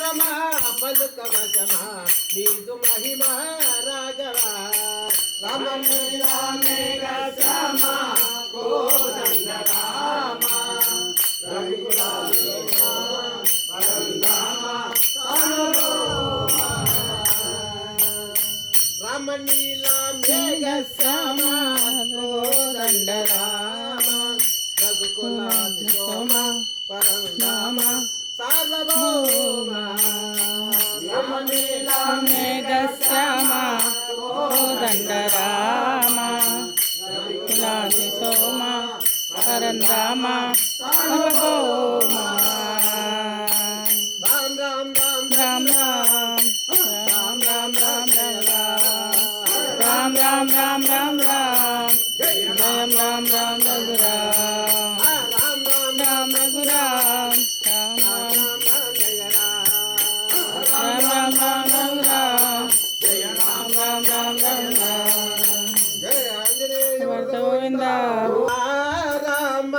పలుకవశమా పలుకవశమా నీదు మహిమా రాఘవా రామేఘ శ్యామ కోదండ రామ రఘుకులాది పరంధామ రామనీలా మేఘ శ్యామ కోదండ రామ రఘుకులాది సోమ పరంధామ సార్వభౌమ రామనీలా మేఘ శ్యామ కోదండ రామ రఘుకులాది సోమ పరంధామ సార్వభౌమ రామ్ రామ్ రామ్ రామ రామ రామ రామ రామ రామ రామ రామ రఘురామ రామ రఘురామ రామ రామ రఘురామ రామ రామ రఘురామ భర్త గోవింద రామ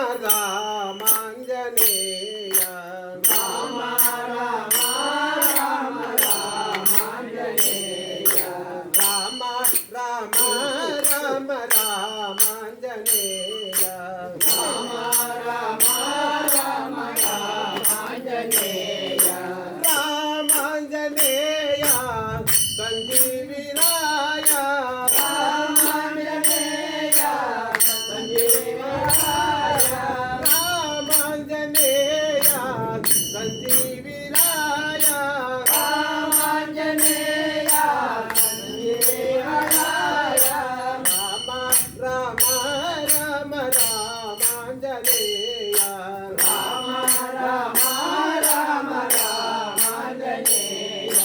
రామాంజనేయ రామ రామ రామ రామాంజనేయ రామ రామ రామ రామాంజనేయ రామ రామ రామ రామాంజనేయ రామాంజనేయ సంజీవిరాయ రామాంజనేయ సంజీవరాయ రామాంజనేయ సంజీవిరాయ రామాంజనేయ సంజీవరాయ రామ రామ రామ రామాంజనేయ రామ రామ రామ రామాంజనేయ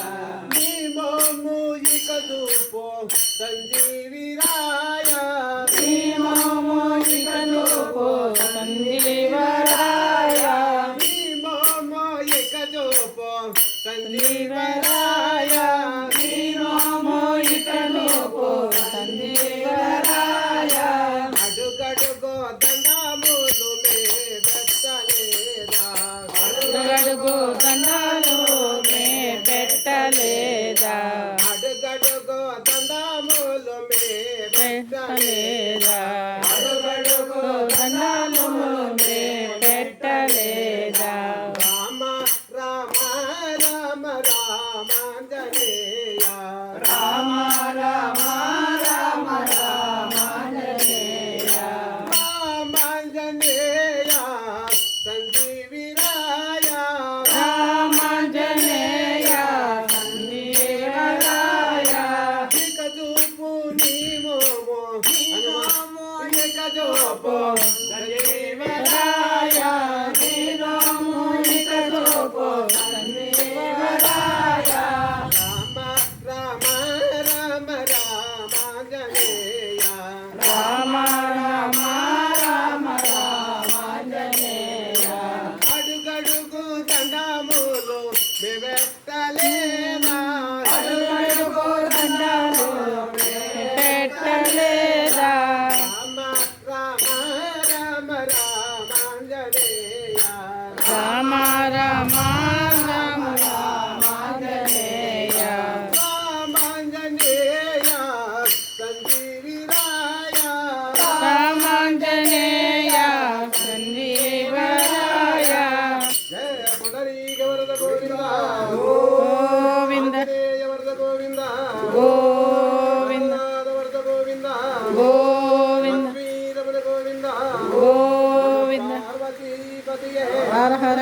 నీ మోము ఇక చూపో సంజీవిరాయ శ్రీమోమోజికను పో సంజీవరాయ నీ మోము ఇక చూపో సంజీవరాయ శ్రీమోమోజికను పో సంజీవరాయ అడుగడుగో దండములు మే పెట్టలేదా అడుగడుగు దండాలు మే పెట్టలేదా అడుగడుగో దండములు మే పెట్టలేదా పెట్టలేదా అడుగడుగు దండాలు మే పెట్టలేదా రామ రామ రామ రామాంజనేయ రామ రామ రామ రామాంజనేయ రామాంజనేయ సంజీవిరాయ రామాంజనేయ సంజీవరాయ ఇక చూపు నీ మోమో ఇక చూపు సంజీవిరాయ శ్రీరామునికను పో సంజీవరాయ రామ రామ రామ రామాంజనేయ రామ రామ రామ రామాంజనేయ అడుగడుగు దండములు పెట్టలేదా అడుగడుగు దండాలు పెట్టలేదా రామ రామ రామ రామాంజనేయ రామ రామ రామ రామాంజనేయ రామాంజనేయ సంజీవిరాయ రామాంజనేయ సంజీవరాయ జయ పునరీక వరద గోవింద గోవింద జయ వరద గోవింద గోవింద వరద గోవింద గోవింద వీరముల గోవింద గోవింద పార్వతీపతియే హర హర